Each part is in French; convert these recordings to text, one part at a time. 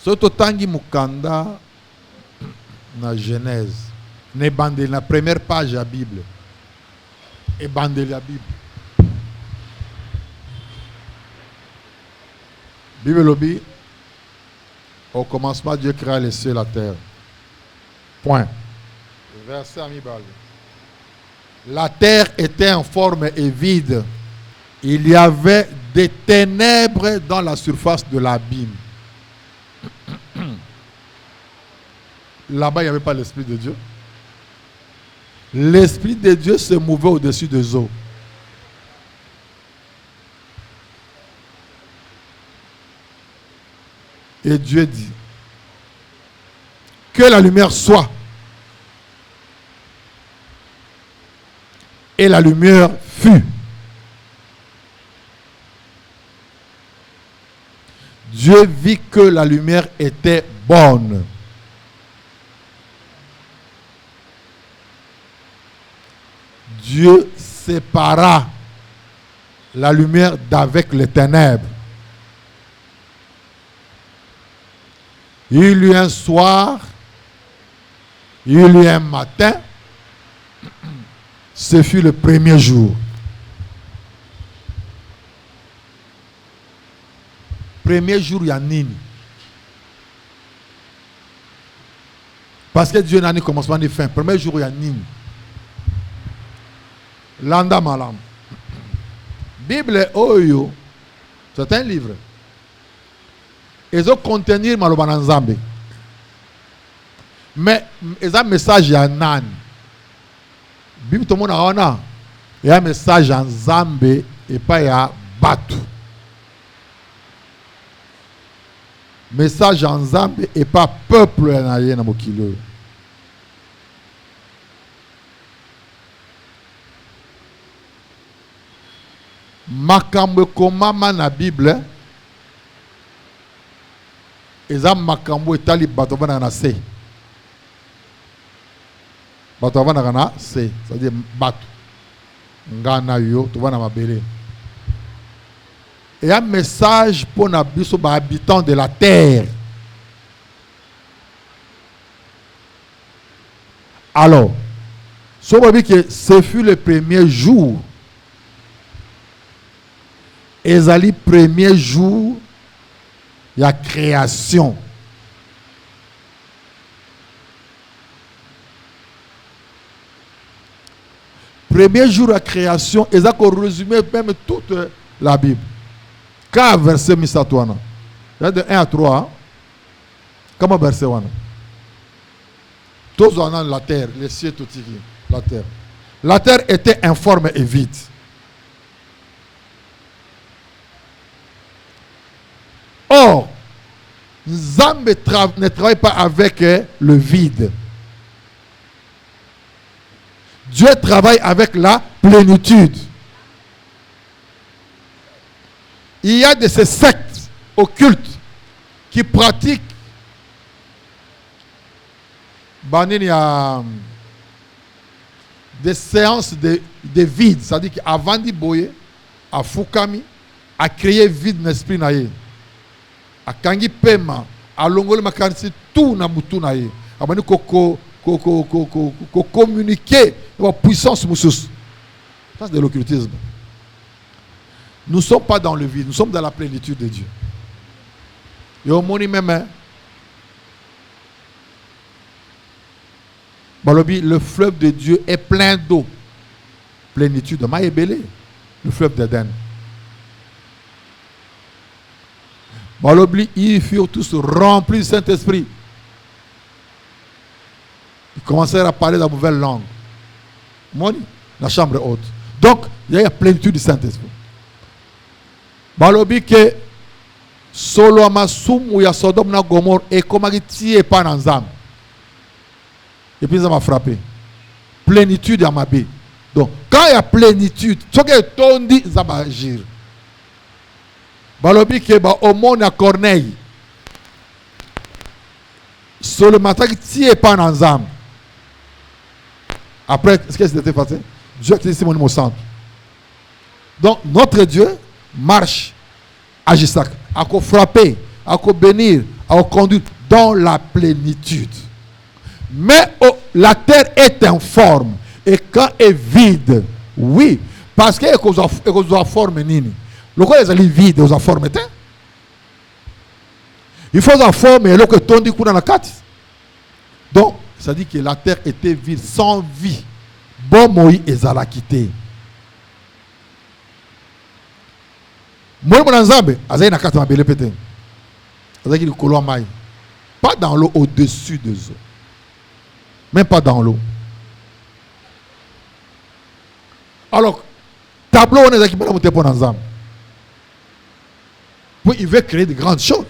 Soto tangi mukanda na Genèse. Ne bandeli la première page de la Bible. Et bandeli la Bible. Bible lobby. Au commencement, Dieu créa les cieux et la terre. Point. Verset à mi-balle. La terre était en forme et vide. Il y avait des ténèbres dans la surface de l'abîme. Là-bas, il n'y avait pas l'Esprit de Dieu. L'Esprit de Dieu se mouvait au-dessus des eaux. Et Dieu dit que la lumière soit. Et la lumière fut. Dieu vit que la lumière était bonne. Dieu sépara la lumière d'avec les ténèbres. Il y eut un soir, il y eut un matin, ce fut le premier jour. Premier jour, il y a Nini. Parce que Dieu n'a ni commencement ni fin. Premier jour, il y a Nini. Landa Malam. Bible Oyo, c'est un livre. Ils ont contenir Maloba Nzambe. Mais ils ont un message à Nan. Bible tout le monde a il y a un message en Zambé et pas à Batu. Message en Zambé et pas peuple na mokilo. Makambo komama na Bible. Eza makambo etali bato bana na se. Bato bana na se, c'est-à-dire bato. Ngana yo to bana mabele. Et un message pour les habitants de la terre. Alors, ce que ce fut le premier jour. Et le premier jour, il y a création. Premier jour à création, et ça qu'on résumé même toute la Bible. Quand verset Misatouana, il y a de 1 à 3. Comment verset wana? Tous en la terre, les cieux tout la terre. La terre était informe et vide. Or, Nzambe ne travaille pas avec le vide. Dieu travaille avec la plénitude. Il y a de ces sectes occultes qui pratiquent il y a des séances de vide. C'est-à-dire qu'avant d'y boyer, à Fukami, à créer vide dans l'esprit naïe. À Kangi Pema, à Longole Makansi, tout na mutu naïe. À Bani Koko communiquer la puissance moussous. Ça c'est de l'occultisme. Nous ne sommes pas dans le vide, nous sommes dans la plénitude de Dieu. Et au monde même, le fleuve de Dieu est plein d'eau. Plénitude de Maïbélé, le fleuve d'Éden. Ils furent tous remplis du Saint-Esprit. Ils commencèrent à parler dans la nouvelle langue. Moni, la chambre haute. Donc, il y a la plénitude du Saint-Esprit. Balobi que solo amasumu ya Sodome na Gomorrhe et comment il tient pas dans l'âme. Et puis ça m'a frappé. Plénitude à ma vie. Donc, quand il y a plénitude, ce que ton dit, ça va agir. Balobi que au monde à Corneille. Solo matin qui tient pas dans l'âme. Après, qu'est-ce qui s'était passé? Dieu qui est mon centre. Donc, notre Dieu marche, agit ça, à quoi frapper, à quoi bénir, à conduire dans la plénitude. Mais la terre est informe. Et quand elle est vide, oui, parce qu'elle a forme nini. Le quoi est vide, elle a forme. Il faut la forme et l'autre tondi dans la carte. Donc, ça dit que la terre était vide, sans vie. Bon Moïse et Zala quitté. Moi, mon Nzambe, Azaï na carte ma belle pété. Azaï qui le maï. Pas dans l'eau, au-dessus de l'eau. Même pas dans l'eau. Alors, tableau, on est qui va monter pour Nzambe. Puis il veut créer de grandes choses.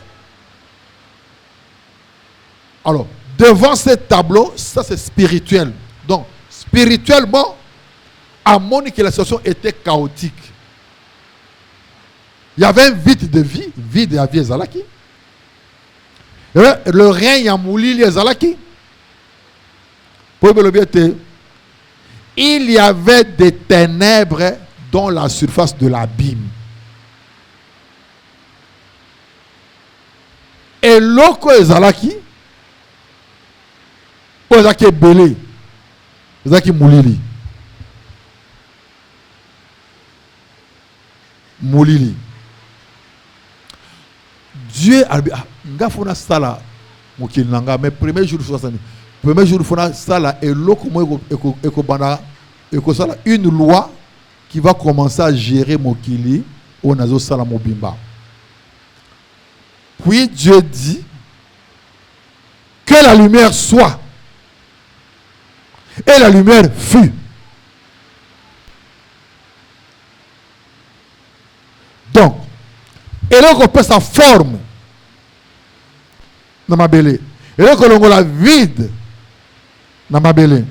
Alors, devant ce tableau, ça c'est spirituel. Donc, spirituellement, à mon que la situation était chaotique. Il y avait un vide de vie, vide de la vie Zalaki. Le règne a mouli les Zalaki. Il y avait des ténèbres dans la surface de l'abîme. Et l'eau Zalaki, Zalaki est belé, Zalaki moulili. Moulili. Dieu a dit, nga fona sala mokili nanga, mais premier jour fona sala et l'eau sala une loi qui va commencer à gérer mokili au nazo sala mobimba. Puis Dieu dit que la lumière soit. Et la lumière fut. Donc, et là qu'on peut sa forme dans ma belle. Et là qu'on la vide dans ma belle.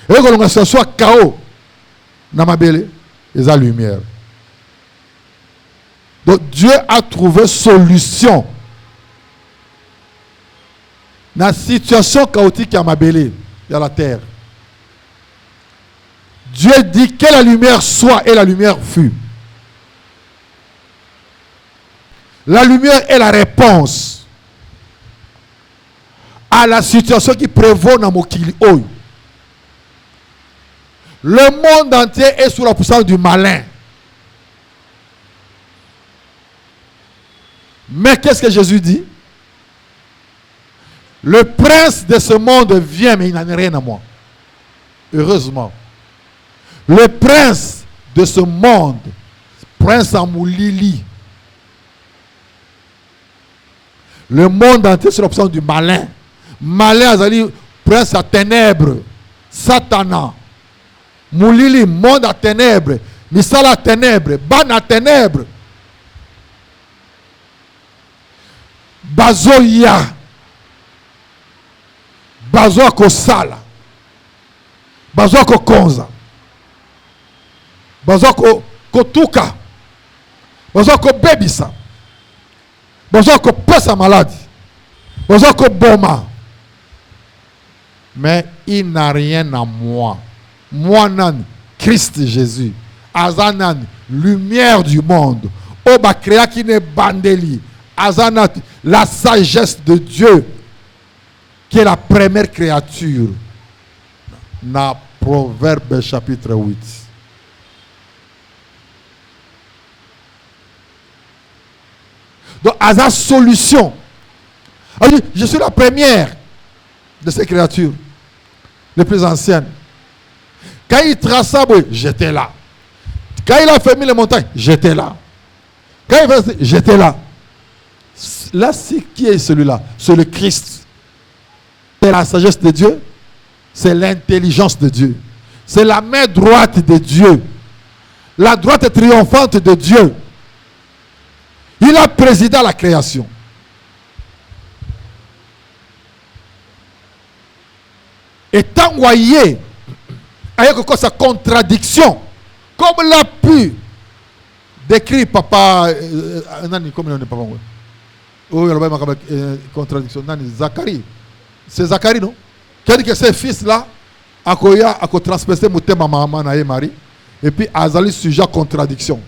Et là qu'on se soit chaos dans ma belle. Et la lumière. Donc Dieu a trouvé solution dans la situation chaotique à ma belle, dans la terre. Dieu dit que la lumière soit et la lumière fut. La lumière est la réponse à la situation qui prévaut dans Mokili Oy. Le monde entier est sous la puissance du malin. Mais qu'est-ce que Jésus dit? Le prince de ce monde vient, mais il n'en a rien à moi. Heureusement. Le prince de ce monde, prince Amoulili, le monde entier sur l'option du malin. Malin, Azali, prince à ténèbres, Satana. Moulili, monde à ténèbres, Misala à ténèbres, Ban à ténèbres. Bazoya. Bazo Kosala. Bazo Konza. Bazo Kotuka. Bazo Bebisa. Bazo Pesa malade. Bazo Boma. Mais il n'a rien à moi. Moi, nan, Christ Jésus. Azanan, lumière du monde. Oba créa qui n'est bandeli. Azanat, la sagesse de Dieu, qui est la première créature. Dans Proverbe chapitre 8. Donc, à la solution. Je suis la première de ces créatures, les plus anciennes. Quand il traça, j'étais là. Quand il a fermé les montagnes, j'étais là. Quand il faisait, j'étais là. Là, c'est qui est celui-là? C'est le Christ. C'est la sagesse de Dieu. C'est l'intelligence de Dieu. C'est la main droite de Dieu. La droite triomphante de Dieu. Il a présidé la création. Et tant voyez, avec sa contradiction, comme l'a pu décrire papa, comme il n'est pas bon. Oui, contradiction. Zacharie. C'est Zacharie, non? Qui a dit que ces fils-là, a transpercé mon thème à maman et Marie, et puis Azali sujet à contradiction.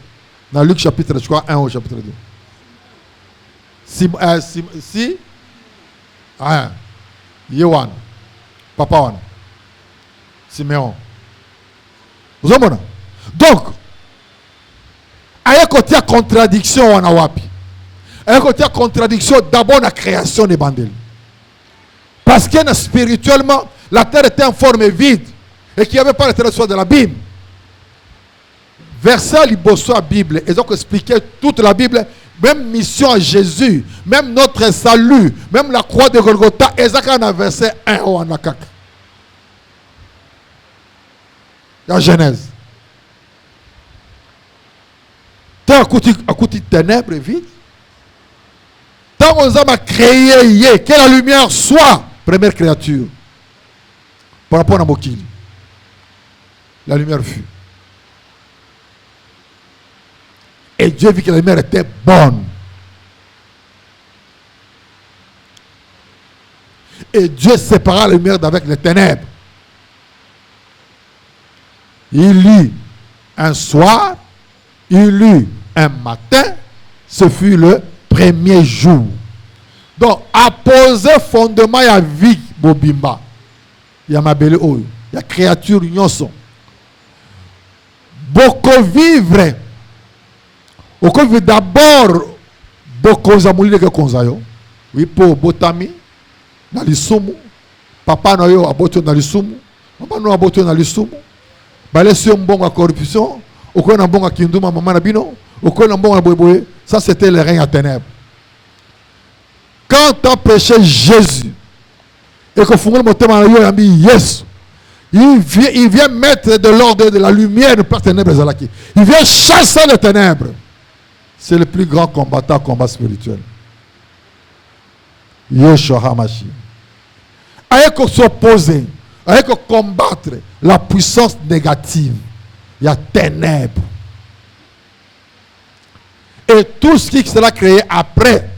Dans Luc chapitre 1 au chapitre 2. si ah Yohan papa wana Siméon. Vous avez donc il y a côté contradiction wana wapi. Il y a côté contradiction d'abord la création des bandels. Parce que spirituellement la terre était en forme vide et qu'il n'y avait pas la terre de la Bible. Verset liboso la Bible, ils ont expliqué toute la Bible, même mission à Jésus, même notre salut, même la croix de Golgotha, ils ont verset 1 au Anakak. La Genèse. Tant que ténèbres vide, tant qu'on a créé, que la lumière soit, première créature, par rapport à Mokili, la lumière fut. Et Dieu vit que la lumière était bonne. Et Dieu sépara la lumière d'avec les ténèbres. Il eut un soir, il eut un matin, ce fut le premier jour. Donc, à poser fondement, il y a vie, Bobimba. Il y a ma belle eau, il y a créature, nyonso. Beaucoup vivre. Oko veut d'abord bokonza mulile ke konzayo. Oui pour botami na lisumu. Papa na yo aboto na lisumu. Papa no aboto na lisumu. Bale si mbongo à corruption, oko na mbongo kinduma mama na bino, oko na mbongo na boyeboye. Ça c'était le règne à ténèbres. Quand tu as péché Jésus et que fungol motema na yo yambi Yesu, il vient mettre de l'ordre de la lumière par ténèbres zalaki. Il vient chasser les ténèbres. C'est le plus grand combat spirituel. Yeshua HaMashiach. Avec s'opposer, avec combattre la puissance négative, il y a ténèbres. Et tout ce qui sera créé après,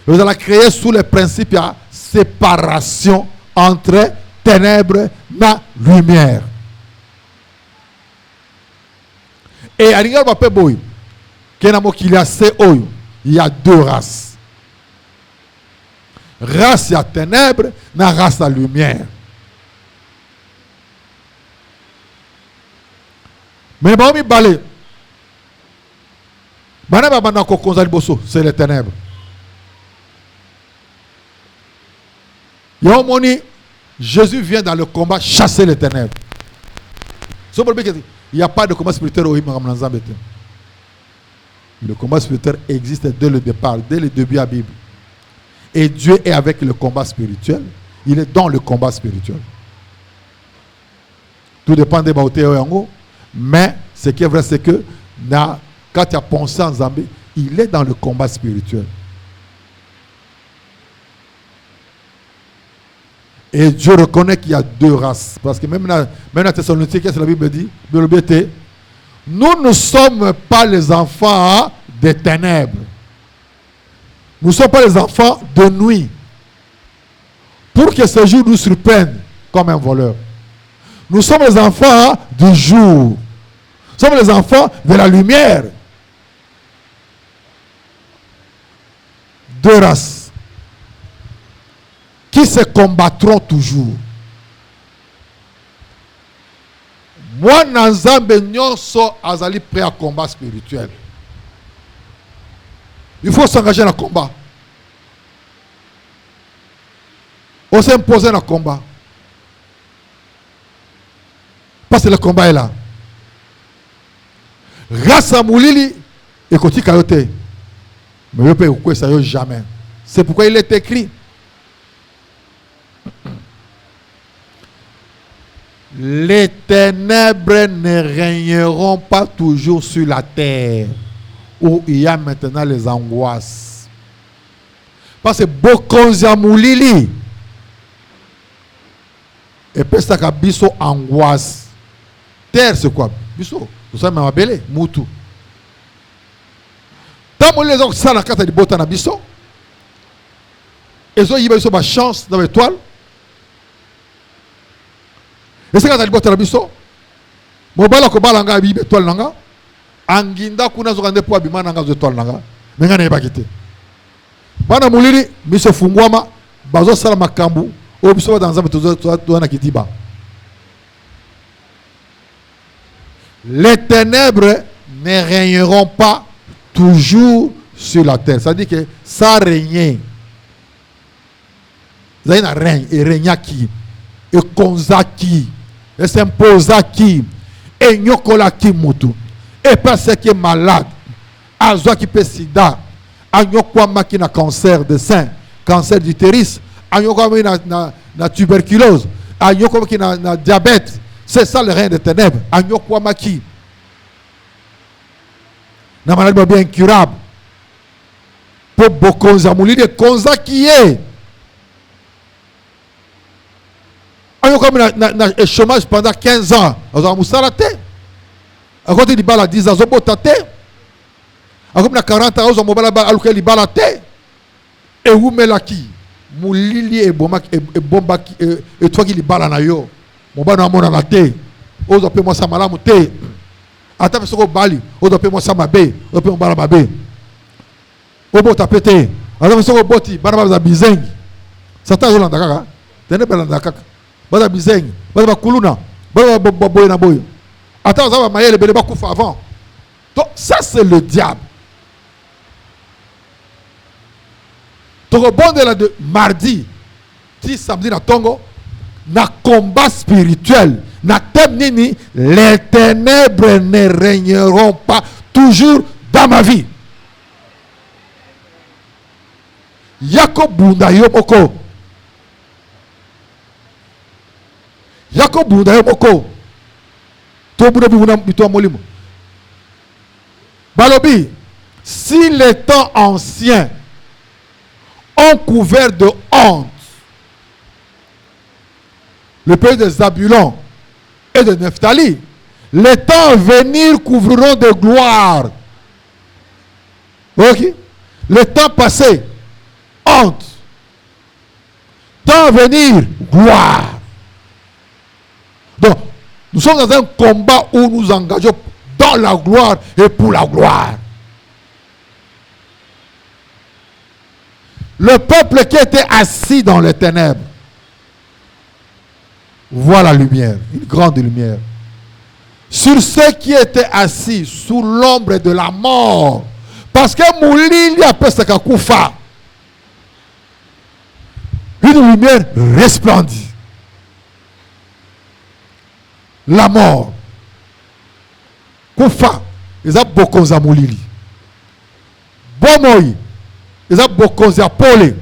vous allez créer sous le principe de séparation entre ténèbres et lumière. Et à l'égard de Boy, il y a deux races. Race à ténèbres, na race à lumière. Mais bon, mi balé. C'est les ténèbres. Jésus vient dans le combat chasser les ténèbres. Il n'y a pas de combat spirituel au Himam. Le combat spirituel existe dès le départ, dès le début de la Bible. Et Dieu est avec le combat spirituel. Il est dans le combat spirituel. Tout dépend des Baoté Yango. Mais ce qui est vrai, c'est que quand tu as pensé en Zambie, il est dans le combat spirituel. Et Dieu reconnaît qu'il y a deux races. Parce que même dans Thessalonique, la Bible dit, nous ne sommes pas les enfants des ténèbres. Nous ne sommes pas les enfants de nuit. Pour que ce jour nous surprenne comme un voleur. Nous sommes les enfants du jour. Nous sommes les enfants de la lumière. Deux races qui se combattront toujours. Moi, Nanzambe Nyonso Azali prêt à combat spirituel. Il faut s'engager dans le combat. On s'est imposé dans le combat. Parce que le combat est là. Rasa Moulili et Koti Kayote. Mais je ne peux pas jamais. C'est pourquoi il est écrit. Les ténèbres ne régneront pas toujours sur la terre où il y a maintenant les angoisses. Parce que Bokonza Moulili et puis ça a biso angoisse. Terre c'est quoi? Biso. Tout ça m'a appelé Moutou. Tant que les gens sont dans la carte de Botana biso, ils ont eu une chance dans l'étoile. Et c'est quand tu as dit mobala ko balanga bi étoile nanga anginda kuna zo kande po abima nanga zo étoile nanga menga ne ba kité bana mulili miso fungwama bazo sala makambu o biso dans un kitiba. Les ténèbres ne régneront pas toujours sur la terre. Ça dit que ça règne. Ça règne et régna qui et konza qui et s'imposa qui et nyokola qui mutu et parce qui est malade azwa qui peut sida anyokwa qui na cancer de sein, cancer d'utérus, anyokwa na tuberculose, anyokwa qui na diabète. C'est ça le règne des ténèbres. Anyokwa qui na maladie bien incurable. Pour beaucoup zamuli de konza qui est anyokwa na chômage pendant 15 ans. Azo musala te. À côté du bal à 10 ans, azo botate. Comme na 40 ans, mobala ba aluke li balate. Et où melaki mulili e bomba et toi qui li bala na yo. Mobana mona na te. Ozo pe mo sa malamu te. Ata pesoko bali, ozo pe mo sa mabe, ozo pe mo bala mabe. Obo tapete. Ata pesoko boti, bana ba bizengi. Sata zo landa kaka. Tene belanda kaka. Bana bizengi, bana kuluna, bana boy na boy. Ata za ba mayele bele ba kufa avant. Donc ça c'est le diable. Donc au bon de la de mardi, ti samedi na tongo, na combat spirituel, na thème nini, les ténèbres ne régneront pas toujours dans ma vie. Yako bunda yo moko. Yako bunda yo moko. To bunda bunda bito molimo. Balobi, si les temps anciens ont couvert de honte le pays de Zabulon et de Nephtali, les temps à venir couvriront de gloire. Ok? Le temps passé, honte. Temps à venir, gloire. Donc, nous sommes dans un combat où nous engageons dans la gloire et pour la gloire. Le peuple qui était assis dans les ténèbres voit la lumière, une grande lumière. Sur ceux qui étaient assis sous l'ombre de la mort, parce que Moulili a fait ce kakoufa, une lumière resplendit. La mort. Koufa, ils ont beaucoup de Moulili. Bomoï, ils ont beaucoup de Paul.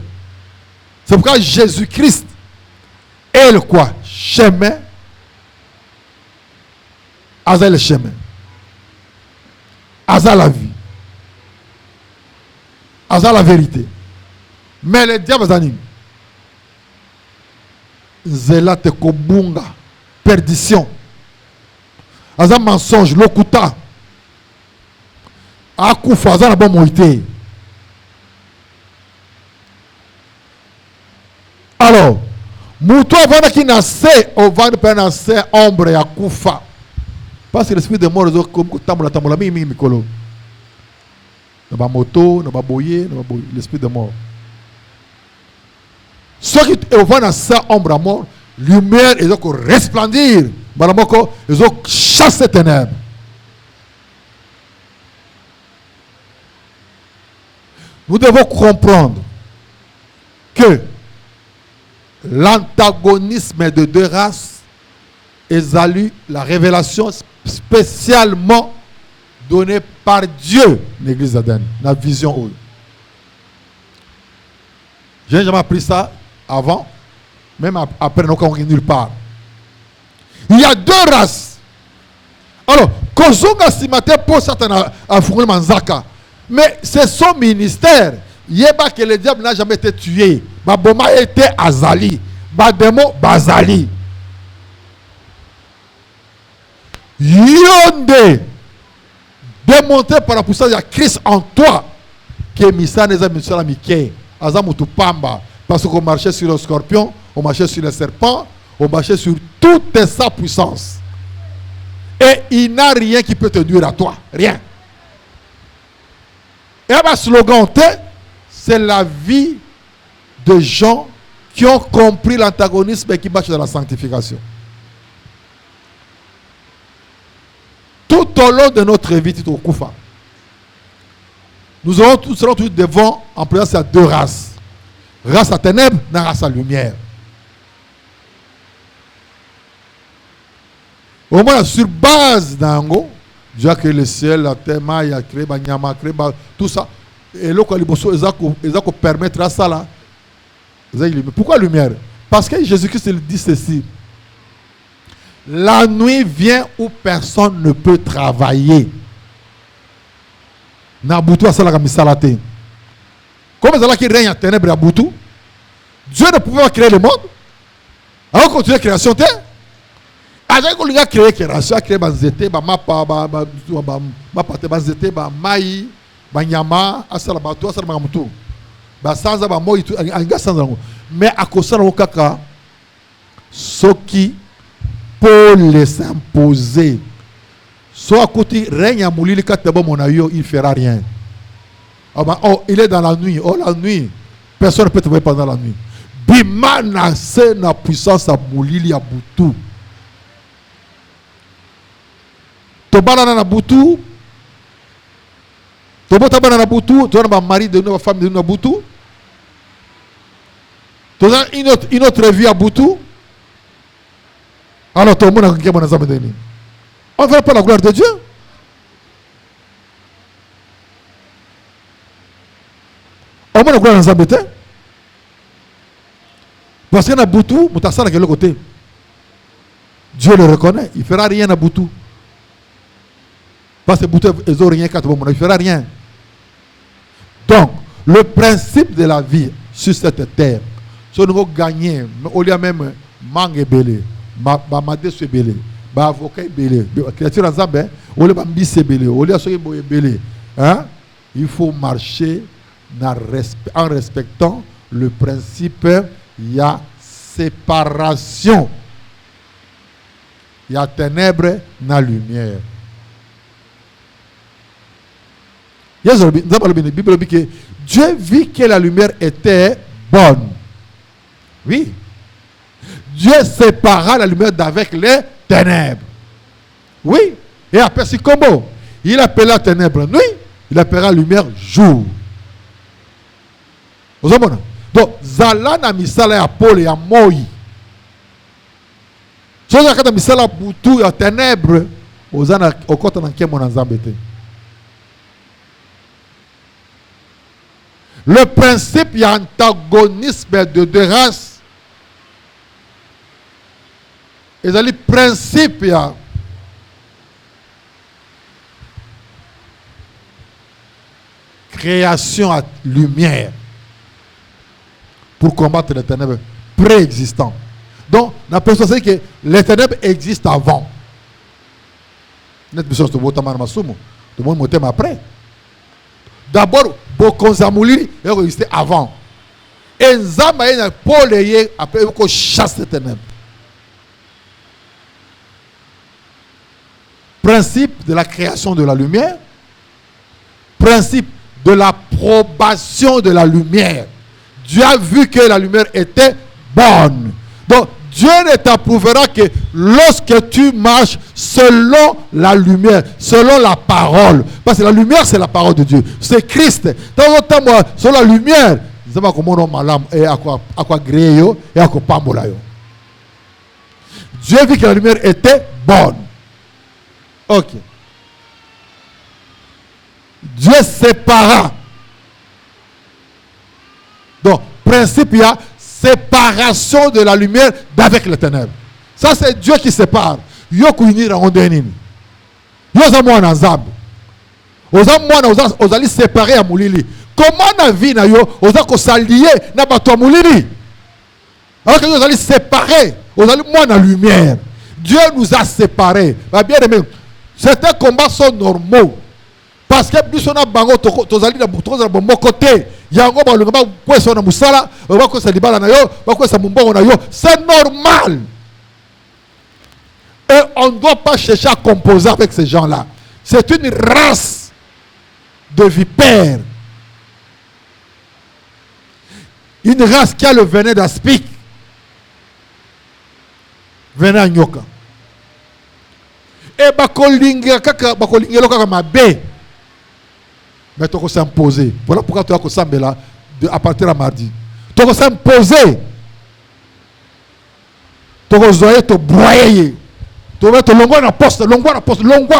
C'est pourquoi Jésus-Christ est le quoi? Chemin. Aza le chemin. Aza la vie. Aza la vérité. Mais les diables animent. Zela te kobunga. Perdition. Aza mensonge. Lokuta. Akufa. Aza la bonne moïté. Alors, Moutou avant qui naissait, on va ne pas naître ombre et akufa. Parce que l'esprit de mort est comme tambola mimi mikolo. Na ba moto, na ba boyer, l'esprit de mort. Ceux qui vont naître ombre à mort, lumière ils ont resplendir. Baramoko, ils ont chassé les ténèbres. Nous devons comprendre que l'antagonisme de deux races évalue la révélation spécialement donnée par Dieu l'église d'Aden, la vision. Je n'ai jamais appris ça avant, même après nous n'avons nulle part. Il y a deux races. Alors, Kozonga Simate pour Satan à Fouroul Manzaka, mais c'est son ministère. Yeba que le diable n'a jamais été tué. Baboma était Azali. Bademo Bazali. Yonde. Démontré par la puissance de Christ en toi. Que Missa n'est pas Mickey. Azamutu Pamba. Parce qu'on marchait sur le scorpion, on marchait sur le serpent, on marchait sur toute sa puissance. Et il n'a rien qui peut te nuire à toi. Rien. Et un slogan, c'est la vie de gens qui ont compris l'antagonisme et qui marchent dans la sanctification. Tout au long de notre vie, Tito Koufa, nous serons tous devant en présence à deux races. Race à ténèbres, et race à lumière. Au moins, sur base d'Ango, Dieu a créé le ciel, la terre, il a créé Banyama, créé tout ça. Et là, il a permettre à ça là. Pourquoi lumière? Parce que Jésus-Christ dit ceci. La nuit vient où personne ne peut travailler. Nabutu a ça la misalate. Comme ça qui règne en ténèbres à Boutou, Dieu ne pouvait pas créer le monde. Alors continuer la création terre. Avec qu'on a créé la création, créé banzete, mapa, mapa, banzete, maï, banyama, asala bato, asala mamutu. Basanza ba moi tout, anga sanza. Mais à cause de kaka, ce qui pour les imposer, soit à côté règne à moulili katabo monayo, il fera rien. Oh, il est dans la nuit. Oh, la nuit. Personne ne peut trouver pendant la nuit. Bimana c'est la puissance à moulili à Boutou. Tobala na Boutou. Tobota na Boutou. Tu as un mari de une femme de une Boutou. Tu as une autre vie à Boutou. Alors, tout le monde a gagné mon examen. On ne veut pas la gloire de Dieu. On va la gloire dans un bétain. Parce qu'il y a un Boutou, il y a de l'autre côté. Dieu le reconnaît. Il ne fera rien à Boutou. Parce que Boutou, ils n'ont rien qu'à tout le monde. Il ne fera rien. Donc, le principe de la vie sur cette terre, si nous avons gagné, au lieu même mangue belé, mamade se belé, avocat belé, créature ensemble, au lieu de mbisse belé, au lieu de ce belé, il faut marcher en respectant le principe, il y a séparation. Il y a ténèbres dans la lumière. La Bible dit que Dieu vit que la lumière était bonne. Oui. Dieu sépara la lumière d'avec les ténèbres. Oui. Et après, c'est comment? Il appela la ténèbre nuit, il appellera la lumière jour. Vous avez vu? Donc, Zala na misala ya Paul et à Moi. Si vous avez misala boutou et ténèbres, vous avez au côté dans lequel mon zambete. Le principe, il y a un antagonisme de deux races. Et le principe, il y a création à lumière pour combattre les ténèbres préexistants. Donc, la personne sait que les ténèbres existent avant. Tout le monde m'aime après. D'abord, Bokonzamouli existait avant. Et Nzamaïna Paul est après qu'on chasse les ténèbres. Principe de la création de la lumière. Principe de l'approbation de la lumière. Dieu a vu que la lumière était bonne. Donc, Dieu ne t'approuvera que lorsque tu marches selon la lumière, selon la parole. Parce que la lumière, c'est la parole de Dieu. C'est Christ. Selon la lumière, Dieu vit que la lumière était bonne. Ok. Dieu sépara. Donc, principe, il y a séparation de la lumière d'avec les ténèbres. Ça, c'est Dieu qui sépare. Yokunir en denini. Yozamo en azab. Os allez séparer à Moulili. Comment la vie na yo, os allez s'allier na bato Moulili. Alors que nous allons séparer, os allez moi la lumière. Dieu nous a séparés. Bien aimé, certains combats sont normaux. Parce que nous sommes bango tozali na bon côté. Yango ba lungaba kwesa na musala, ba kwesa libala na yo, ba kwesa mumbongo na yo, c'est normal. Et on ne doit pas chercher à composer avec ces gens-là. C'est une race de vipères. Une race qui a le venin d'aspic. Venin à nyoka. Et bakolinga kaka mabe. Mais tu vas s'imposer. Voilà pourquoi tu vas s'imposer à partir de mardi. Tu vas s'imposer. Tu vas te broyer. Tu vas te longuer dans la poste. Longuer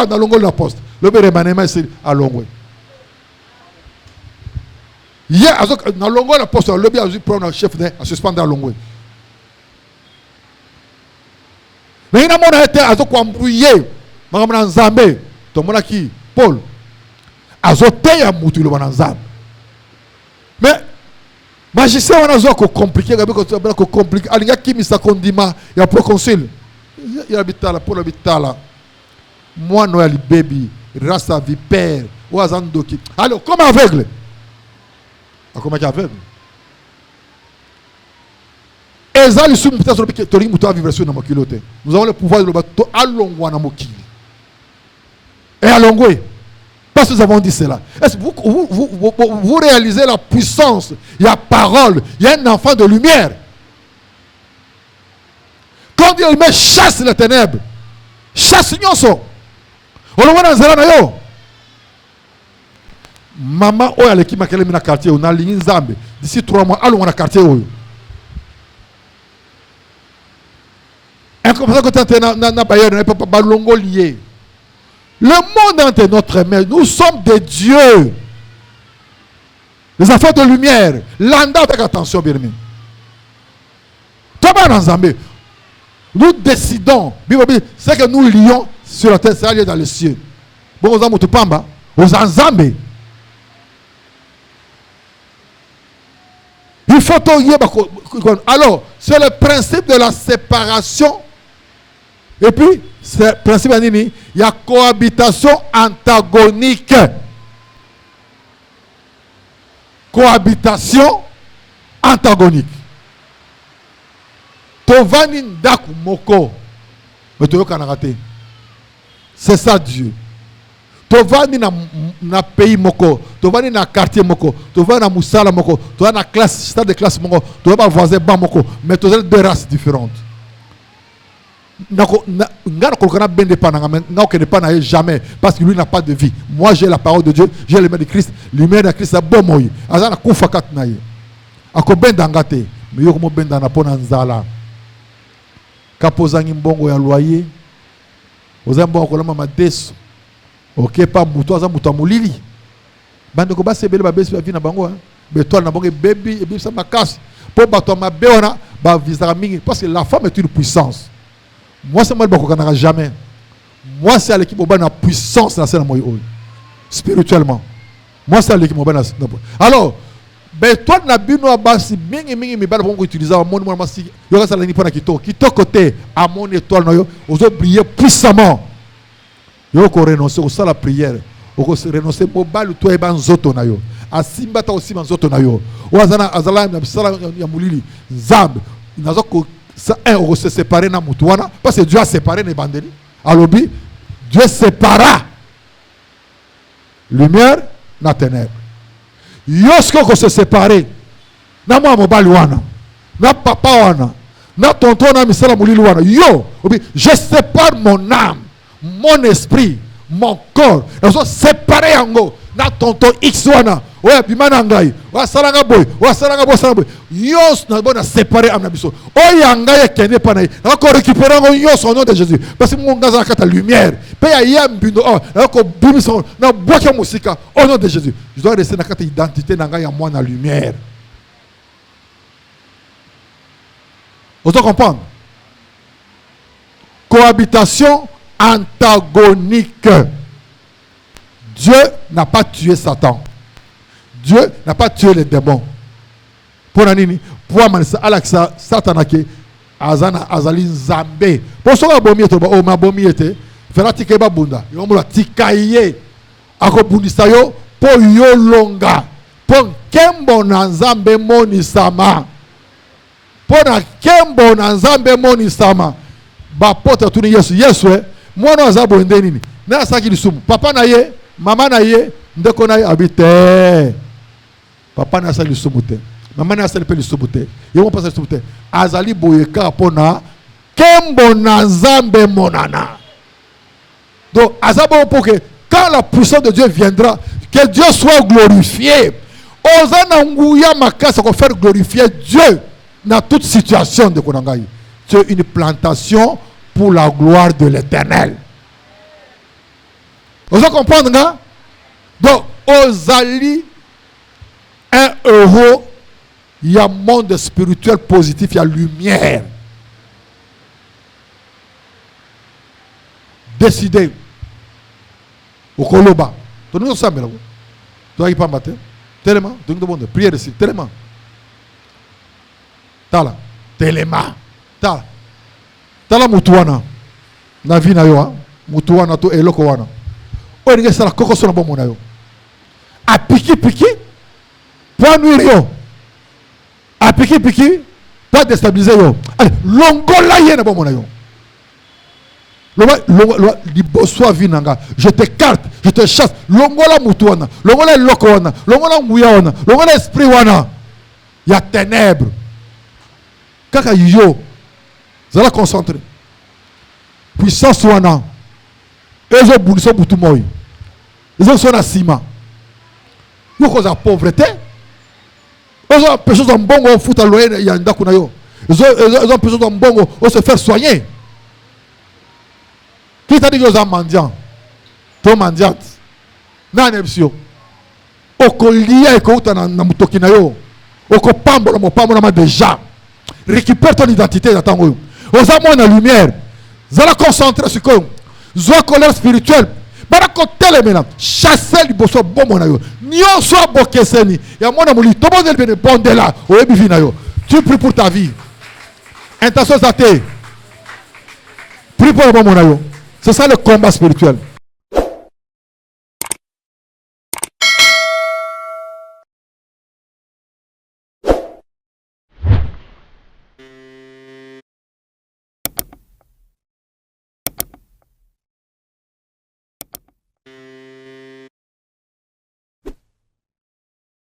dans la poste. Le bérémanéma c'est à longuer. Hier, dans longuer la poste, le bien a prendre un chef à suspendre à longuer. Mais il y a un été à embrouiller. Madame Nzambe, ton mon qui Paul. Azote ya mutu le bananzam. Mais magicien on a zo ko compliqué ko compliqué alinga kimi sa kondima ya proconsul. Ya bitala pour bitala. Moi no ya baby rasta vipère ou azandoki. Alors comme aveugle. Comment aveugle? Ezali sou muta so que tori muta vivre sur na mokilote. Nous avons le pouvoir de le bateau alongwa na mokili. Et alongwe. Parce que nous avons dit cela. Est-ce que vous réalisez la puissance? Il y a parole. Il y a un enfant de lumière. Quand Dieu lui chasse les ténèbres, chasse nyonso. On le voit dans Zéla yo. Maman oya leki makele mina quartier on a ligne Nzambe. D'ici 3 mois, allons dans quartier oyo. Et comme ça que tu na bailleur n'a pas balongo lié. Le monde est notre mère. Nous sommes des dieux. Les enfants de lumière. Landa avec attention, bien aimé. Thomas Nzambe. Nous décidons. C'est que nous lions sur la terre, c'est aller dans les cieux. Bon, aux amours, pamba. Aux Nzambe. Il faut tout. Alors, c'est le principe de la séparation. Et puis, c'est le principe, il y a cohabitation antagonique. Cohabitation antagonique. Tovani ndaku moko. Mais tu as raté. C'est ça Dieu. Tovani na pays moko. Tovani na quartier moko. Tovani na musala moko. Tovani na classe, stade de classe moko. Tovani na voisin ba moko. Mais tu as deux races différentes. Jamais parce que lui n'a pas de vie. Moi j'ai la parole de Dieu, j'ai le lumière de Christ. Lumière de Christ, c'est bon moi. Azana kufa kat naye. Ako ben dangate, mais yo komo ben dana pona nzala. Kapozangi mbongo ya loyer. Ozambo akolama madeso. OK pas muto aza muto mulili. Bande ko ba sebele ba besi ba vi na bango hein. Betol na bango baby et bi sa makasi. Po bato mabe ona ba visa mingi parce que la femme est une puissance. Moi, c'est moi qui jamais. Moi, c'est l'équipe qui a la puissance dans la scène spirituellement. Moi, c'est l'équipe qui a la alors, ben toi, na bino abasi mingi mingi mi bala pour utiliser mon moi masi. Yo ka sala ni pona kito côté à mon étoile no yo, ozo briller puissamment. Yo ko renoncer au sala prière. O ko renoncer mo balu to e ban zoto na yo. Asimba ta aussi ban zoto na yo. O azala na sala ya mulili. Nzambe. Nazo ko ça on se séparer na mutuana parce que Dieu a séparé les bandeli. Alors Dieu sépara lumière na ténèbres. Yosko ko se séparer na moi mobali wana na papa wana na tonton na misala mulili wana yo je sépare mon âme, mon esprit, mon corps. Et so séparer yango na tonton X wana oya bimana ngai wasalanga boy yos na bona séparer amna biso oya ngai kende pa na ko récupérer ngo yos au nom de Jésus parce que mon ngaza kata lumière pe ya yambindo ko bimiso na boka musika au nom de Jésus. Je dois rester na kata identité na ngai ya moi na lumière. Vous comprenez? Cohabitation antagonique. Dieu n'a pas tué Satan. Dieu n'a pas tué les démons. Pour nani? Pour amanisa Alexa Satanake azana azali Nzambe. Pour so ba bomi eto ba o ma bomi ete fera tikeba bunda. Yo mo la tikaye akobundisa yo po yo longa. Po kembo na Nzambe moni sama. Po na kembo na Nzambe moni sama. Ba pota tuni Yesu mwana azabo ende nini? Na saki lisumu. Papa na ye, mama na ye, ndeko na ye habite. Papa na saki lisumu te. maman n'a pas le soboté. Ils vont passer le soboté. Azali boyeka pona kembo nazambe monana. Donc azabo pour que quand la puissance de Dieu viendra, que Dieu soit glorifié. Ozana nguya makasa ko faire glorifier Dieu dans toute situation de Konangai. C'est une plantation pour la gloire de l'Éternel. Vous comprenez, non? Donc, Ozali, 1 euro, il y a un monde spirituel positif, il y a lumière. Décidez. Au Koloba. Tu nous as dit, tu n'as pas maté. Tellement. Tu nous as dit, prière ici. Tellement. Tala. Tellement. Tala. Tala mutuana. Na vie na yo. Mutuana to eloko wana. O ninge sala koko sona bomo na yo. A piki piki. Pour nuire yo. A piki piki. Pour déstabiliser yo. Allez, longola yé na bomo na yo. Je t'écarte, je te chasse. Longola mutuana, longola lokoana, longola mouyaona, longola esprit wana. Il y a ténèbres. Kaka yo, vous allez concentrer. Puissance wana. Ils ont boulissé pour tout le monde. Ils ont son assima. Ils ont la pauvreté. Ils ont empêché de bon foot à loyer. Ils ont empêché de bon se faire soigner. Qui t'a dit que vous êtes mendiant? Tu es mendiante. Non, non, oko liya ekouta na mutoki na yo. Oko pambola mo pambola déjà. Récupère ton identité dans ton royaume. Aux amours la lumière. Vous allez concentrer sur quoi? Zoa colère spirituelle. Bara ko tele mena. Chasser li boso bomo na yo. Nyo so bokeseni. Ya mona moli tobo del bene bonde là. Oyebi vi na yo. Tu pries pour ta vie. Intention zate. Prie pour le bomo na yo. C'est ça le combat spirituel.